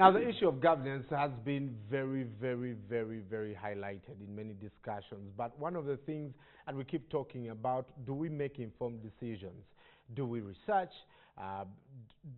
Now, the issue of governance has been very, very, very, very highlighted in many discussions. But one of the things, and we keep talking about, do we make informed decisions? Do we research?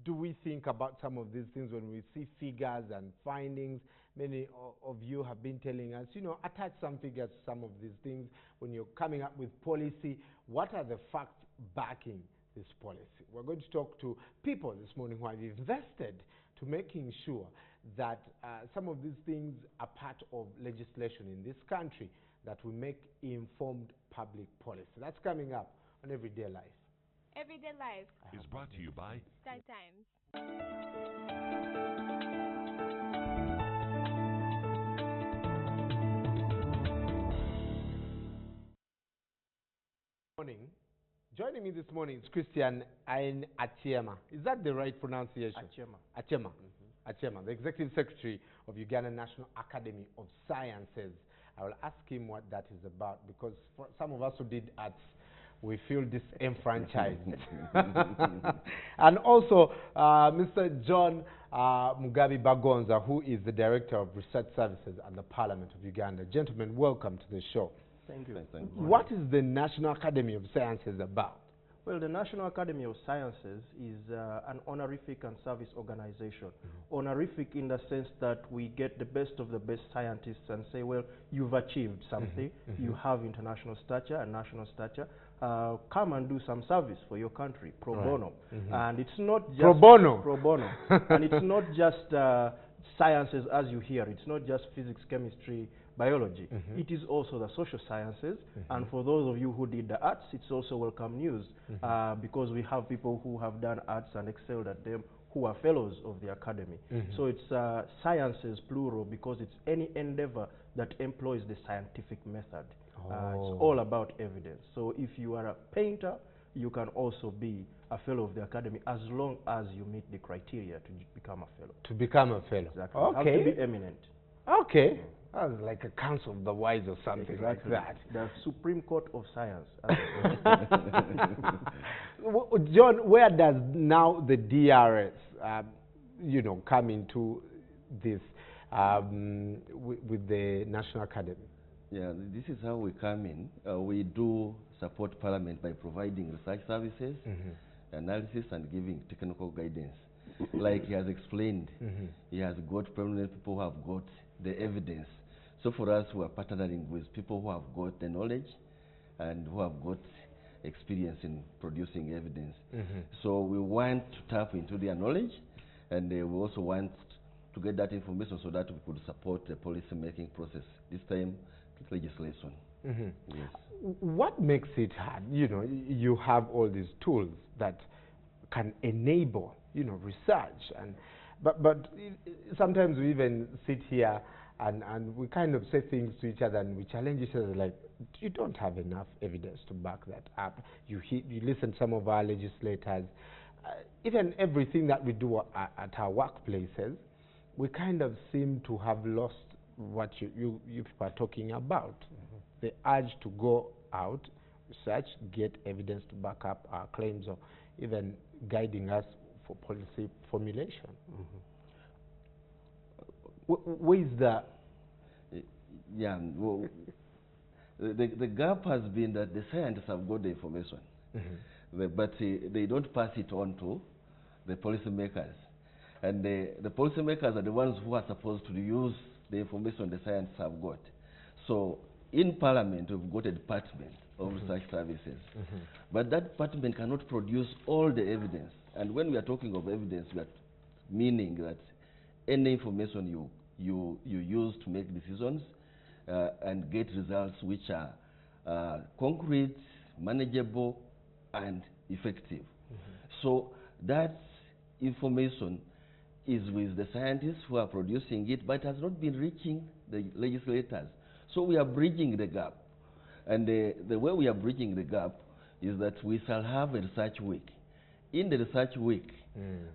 Do we think about some of these things when we see figures and findings? Many of you have been telling us, you know, attach some figures to some of these things. When you're coming up with policy, what are the facts backing this policy? We're going to talk to people this morning who have invested to making sure that some of these things are part of legislation in this country, that we make informed public policy. That's coming up on Everyday Life. Everyday Life is brought to you by Star Times. Morning. Joining me this morning is Christian Ain Achema. Is that the right pronunciation? Achema. Achema, the Executive Secretary of Uganda National Academy of Sciences. I will ask him what that is about, because for some of us who did arts, we feel disenfranchised. And also, Mr. John Mugabe Bagonza, who is the Director of Research Services at the Parliament of Uganda. Gentlemen, welcome to the show. Thank you. What is the National Academy of Sciences about? Well, the National Academy of Sciences is an honorific and service organization. Honorific in the sense that we get the best of the best scientists and say, well, you've achieved something, you have international stature and national stature, come and do some service for your country, pro bono. And it's not just... Pro bono? Pro bono. And it's not just sciences as you hear. It's not just physics, chemistry, biology. It is also the social sciences, and for those of you who did the arts, it's also welcome news, because we have people who have done arts and excelled at them who are fellows of the academy. So it's sciences plural, because it's any endeavor that employs the scientific method. It's all about evidence. So if you are a painter, you can also be a fellow of the academy as long as you meet the criteria to become a fellow. To become a fellow. Exactly. Okay. You have to be eminent. Okay. Like a council of the wise or something like that. The Supreme Court of Science. John, where does now the DRS, you know, come into this with the National Academy? Yeah, this is how we come in. We do support Parliament by providing research services, analysis, and giving technical guidance. Like he has explained, he has got prominent people who have got the evidence. So for us, we are partnering with people who have got the knowledge and who have got experience in producing evidence. So we want to tap into their knowledge, and we also want to get that information so that we could support the policy making process, this time legislation. Yes. What makes it hard? You know, you have all these tools that can enable, you know, research, and but sometimes we even sit here and we kind of say things to each other and we challenge each other, like, you don't have enough evidence to back that up. You listen to some of our legislators, even everything that we do at our workplaces, we kind of seem to have lost what you people are talking about. The urge to go out, research, get evidence to back up our claims, or even guiding us for policy formulation. Where is the... Yeah, well, the gap has been that the scientists have got the information, but they don't pass it on to the policymakers. And the policymakers are the ones who are supposed to use the information the scientists have got. So in Parliament, we've got a department of research services, but that department cannot produce all the evidence. And when we are talking of evidence, we are meaning that any information you use to make decisions and get results which are concrete, manageable, and effective. So that information is with the scientists who are producing it, but has not been reaching the legislators. So we are bridging the gap. And the way we are bridging the gap is that we shall have a research week. In the research week,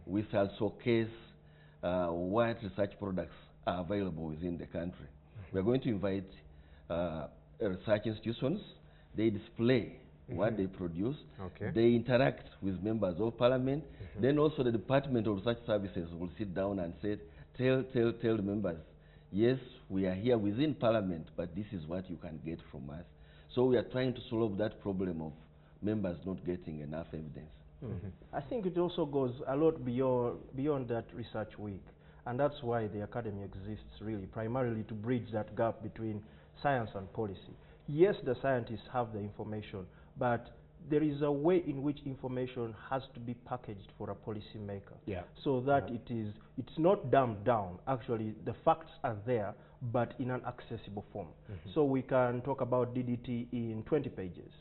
we shall showcase what research products are available within the country. We are going to invite research institutions. They display what they produce. They interact with members of Parliament. Then also the Department of Research Services will sit down and say, tell the members, yes, we are here within Parliament, but this is what you can get from us. So we are trying to solve that problem of members not getting enough evidence. I think it also goes a lot beyond that research week, and that's why the Academy exists, really, primarily to bridge that gap between science and policy. Yes, the scientists have the information, but there is a way in which information has to be packaged for a policymaker, so that it's not dumbed down. Actually, the facts are there, but in an accessible form. So we can talk about DDT in 20 pages.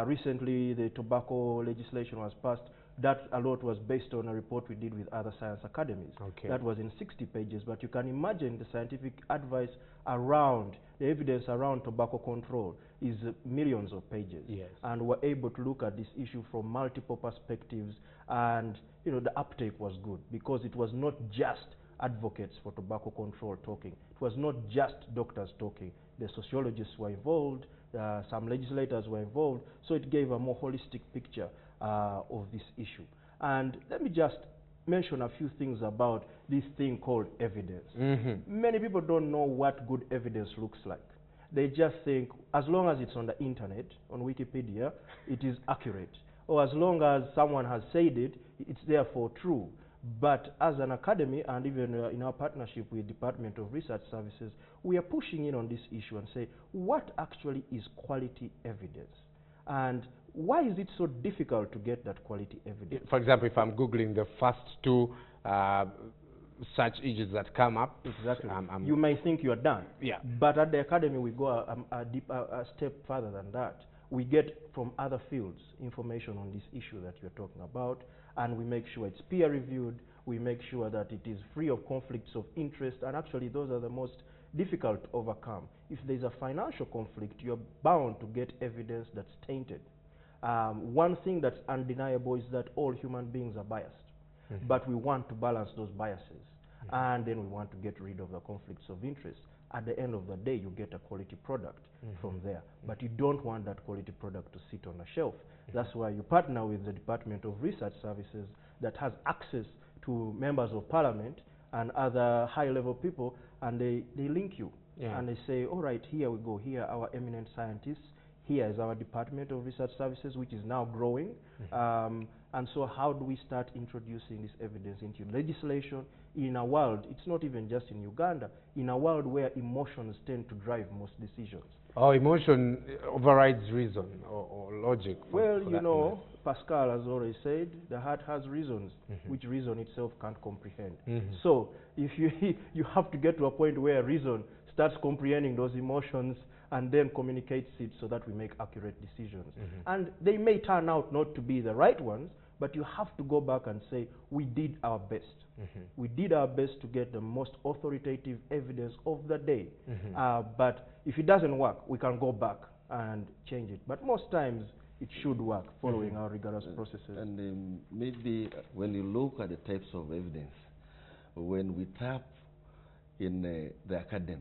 Recently, the tobacco legislation was passed. That a lot was based on a report we did with other science academies. That was in 60 pages, but you can imagine the scientific advice around, the evidence around tobacco control is millions of pages. And we're able to look at this issue from multiple perspectives, and the uptake was good because it was not just advocates for tobacco control talking. It was not just doctors talking. The sociologists were involved, some legislators were involved, so it gave a more holistic picture of this issue. And let me just mention a few things about this thing called evidence. Many people don't know what good evidence looks like. They just think as long as it's on the internet, on Wikipedia, it is accurate. Or as long as someone has said it, it's therefore true. But as an academy, and even in our partnership with Department of Research Services, we are pushing in on this issue and say, what actually is quality evidence? And why is it so difficult to get that quality evidence? For example, if I'm Googling the first two search engines that come up, you may think you're done. But at the academy, we go a step further than that. We get from other fields information on this issue that you're talking about, and we make sure it's peer reviewed. We make sure that it is free of conflicts of interest, and actually those are the most difficult to overcome. If there's a financial conflict, you're bound to get evidence that's tainted. One thing that's undeniable is that all human beings are biased, but we want to balance those biases, and then we want to get rid of the conflicts of interest. At the end of the day, you get a quality product from there, but you don't want that quality product to sit on a shelf. That's why you partner with the Department of Research Services that has access to members of Parliament and other high-level people, and they link you. And they say, all right, here we go, here are our eminent scientists, here is our Department of Research Services, which is now growing. And so how do we start introducing this evidence into legislation in a world, it's not even just in Uganda, in a world where emotions tend to drive most decisions? Oh, emotion overrides reason or logic. Well, you know, Pascal has already said, the heart has reasons, which reason itself can't comprehend. So if you have to get to a point where reason starts comprehending those emotions and then communicates it so that we make accurate decisions. And they may turn out not to be the right ones, but you have to go back and say, we did our best. We did our best to get the most authoritative evidence of the day. But if it doesn't work, we can go back and change it. But most times, it should work following our rigorous processes. And maybe when you look at the types of evidence, when we tap in the academy,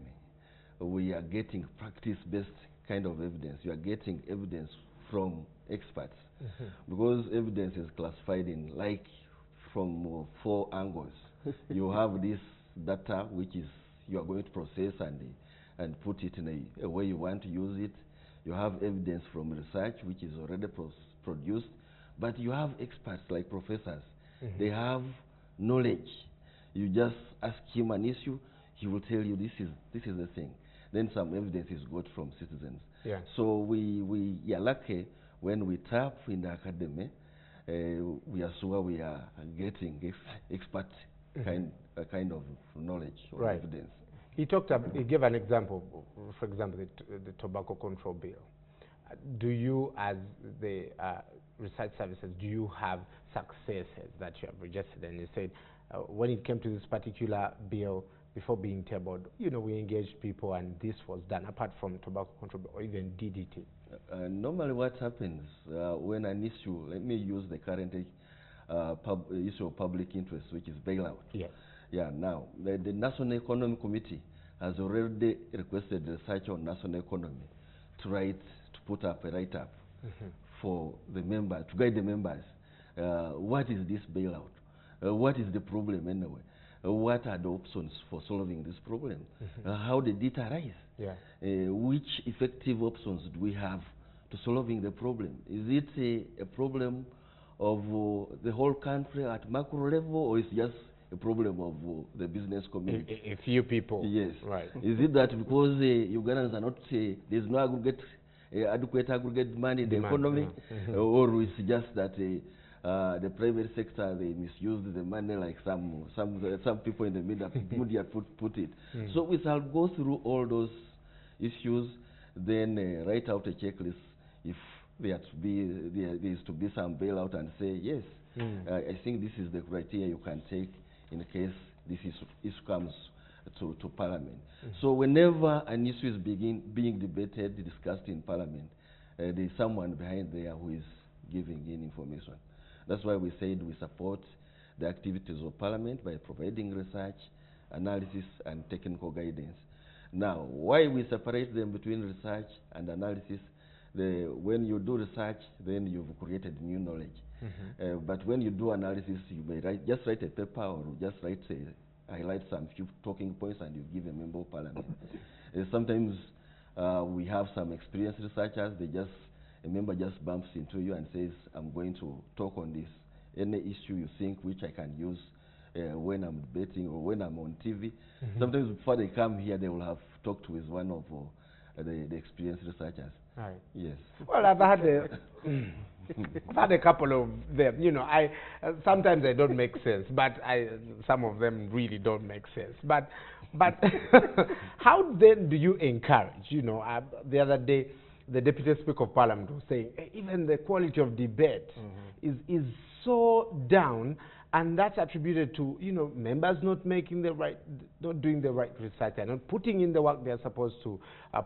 we are getting practice-based kind of evidence. You are getting evidence from experts. Because evidence is classified in from 4 angles. You have this data which is you are going to process and put it in a way you want to use it. You have evidence from research which is already produced, but you have experts like professors. They have knowledge. You just ask him an issue, he will tell you this is the thing. Then some evidence is got from citizens. So we are lucky when we tap in the academy. We are sure we are getting expert kind of knowledge or evidence. He gave an example, for example, the tobacco control bill. Do you, as the research services, do you have successes that you have registered? And you said, when it came to this particular bill, before being tabled, you know, we engaged people and this was done, apart from tobacco control or even DDT. Normally what happens when an issue, let me use the current issue of public interest, which is bailout. Now, the National Economic Committee has already requested research on national economy to put up a write-up for the member, to guide the members. What is this bailout? What is the problem anyway? what are the options for solving this problem? How did it arise? Yeah. Which effective options do we have to solving the problem? Is it a problem of the whole country at macro level, or is it just a problem of the business community? A few people. Yes. Right. Is it that because Ugandans are not, there's no adequate aggregate demand in the economy, or is it just that the private sector, they misuse the money like some people in the media put it? So we shall go through all those issues, then write out a checklist if there is to be some bailout, and say yes, I think this is the criteria you can take in case this issue comes to Parliament. So whenever an issue is being debated, discussed in Parliament, there is someone behind there who is giving in information. That's why we said we support the activities of Parliament by providing research, analysis, and technical guidance. Now, why we separate them between research and analysis? When you do research, then you've created new knowledge. But when you do analysis, you may just write a paper, or just highlight some few talking points, and you give a member of Parliament. Sometimes we have some experienced researchers. A member just bumps into you and says, I'm going to talk on this. Any issue you think which I can use when I'm debating or when I'm on TV. Sometimes before they come here, they will have talked with one of the experienced researchers. Right. Yes. Well, I've had a couple of them. You know, sometimes they don't make sense, but some of them really don't make sense. But how then do you encourage? You know, the other day, the Deputy Speaker of Parliament was saying even the quality of debate is so down, and that's attributed to, you know, members not doing the right research, and not putting in the work they're supposed to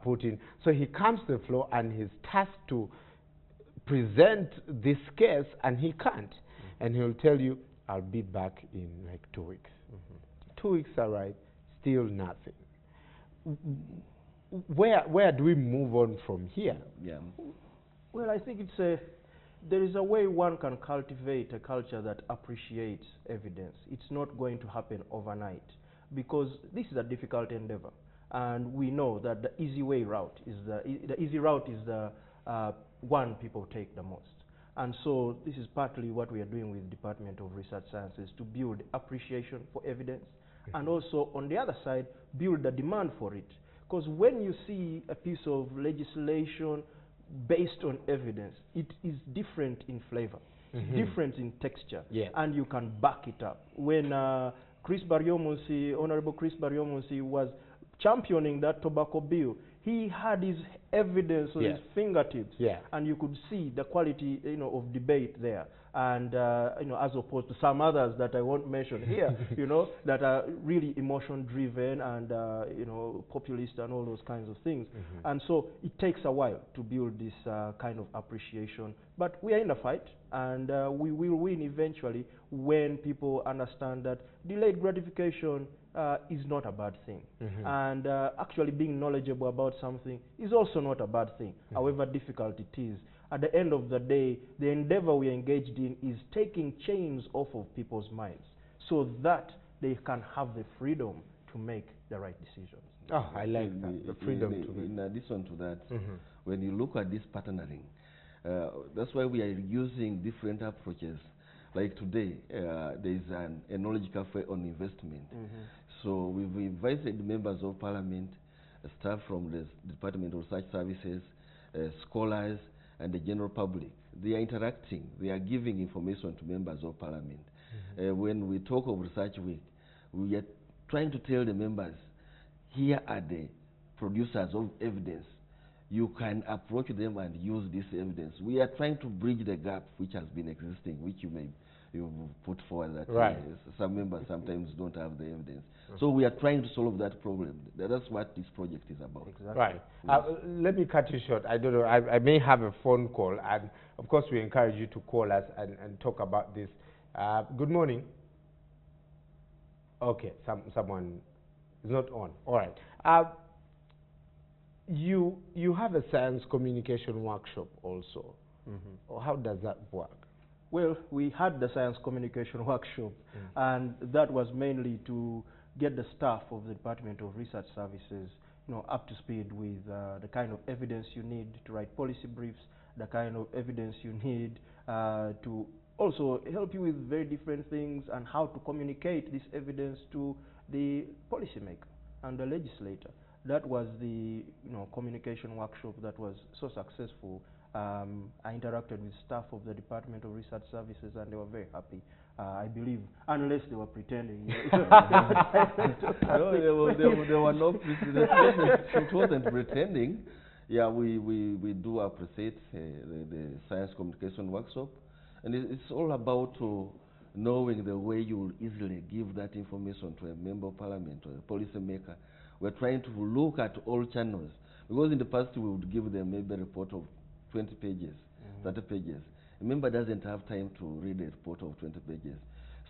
put in. So he comes to the floor and he's tasked to present this case, and he can't. And he'll tell you, I'll be back in like 2 weeks. 2 weeks are right, still nothing. Where do we move on from here? Yeah. Well, I think there is a way one can cultivate a culture that appreciates evidence. It's not going to happen overnight, because this is a difficult endeavor, and we know that the easy route is the one people take the most. And so this is partly what we are doing with Department of Research Sciences, to build appreciation for evidence, and also on the other side build the demand for it. Because when you see a piece of legislation based on evidence, it is different in flavor, different in texture, and you can back it up. When Honorable Chris Baryomunsi was championing that tobacco bill, he had his evidence on his fingertips, and you could see the quality, you know, of debate there. And you know, as opposed to some others that I won't mention here, you know, that are really emotion-driven and you know, populist and all those kinds of things. And so it takes a while to build this kind of appreciation. But we are in a fight, and we will win eventually when people understand that delayed gratification is not a bad thing. And actually being knowledgeable about something is also not a bad thing, however difficult it is. At the end of the day, the endeavor we are engaged in is taking chains off of people's minds so that they can have the freedom to make the right decisions. Oh, I like that, the freedom to make. In addition to that, when you look at this partnering, that's why we are using different approaches. Like today, there is a knowledge cafe on investment. So we've invited members of Parliament, staff from the Department of Research Services, scholars, and the general public. They are interacting, they are giving information to members of Parliament. When we talk of Research Week, we are trying to tell the members, here are the producers of evidence. You can approach them and use this evidence. We are trying to bridge the gap which has been existing, which you put forward that some members sometimes don't have the evidence. So we are trying to solve that problem. That's what this project is about. Exactly. Right. Let me cut you short. I don't know, I may have a phone call, and of course we encourage you to call us and talk about this. Good morning. Okay, someone is not on. All right. You have a science communication workshop also. Or how does that work? Well, we had the science communication workshop, and that was mainly to get the staff of the Department of Research Services, up to speed with the kind of evidence you need to write policy briefs, the kind of evidence you need to also help you with very different things, and how to communicate this evidence to the policymaker and the legislator. That was the communication workshop that was so successful. I interacted with staff of the Department of Research Services, and they were very happy. I believe, unless they were pretending. No, there were no it wasn't pretending. Yeah, we do appreciate the science communication workshop, and it's all about knowing the way you will easily give that information to a member of parliament or a policy maker. We're trying to look at all channels, because in the past we would give them maybe a report of 20 pages, 30 pages. A member doesn't have time to read a report of 20 pages.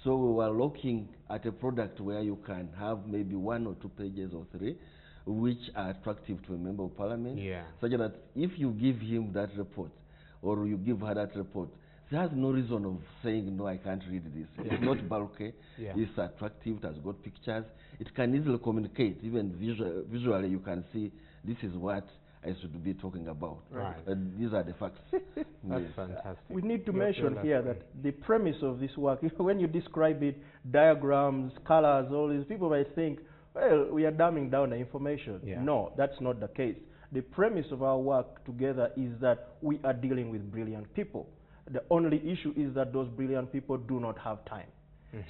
So we were looking at a product where you can have maybe 1 or 2 pages or 3, which are attractive to a member of parliament, such that if you give him that report, or you give her that report, there's no reason of saying, no, I can't read this. It's not bulky, it's attractive, it has got pictures, it can easily communicate, even visually you can see this is what I should be talking about. These are the facts. That's fantastic. We need to mention here that the premise of this work, when you describe it, diagrams, colors, all these, people might think, well, we are dumbing down the information. No, that's not the case. The premise of our work together is that we are dealing with brilliant people. The only issue is that those brilliant people do not have time.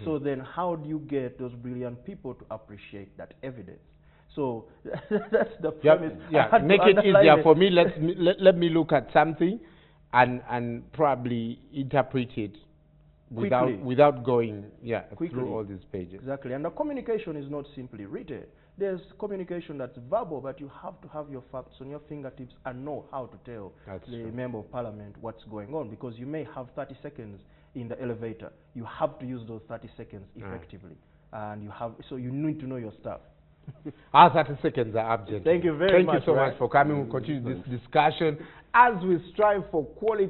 So then how do you get those brilliant people to appreciate that evidence? So that's the premise. Make it easier for me. Let me look at something and probably interpret it without going through all these pages. Exactly. And the communication is not simply written. There's communication that's verbal, but you have to have your facts on your fingertips and know how to tell the member of parliament what's going on, because you may have 30 seconds in the elevator. You have to use those 30 seconds effectively. And so you need to know your stuff. Our 30 seconds are up, gentlemen. Thank you very much. Thank you so much for coming. We'll continue this discussion as we strive for quality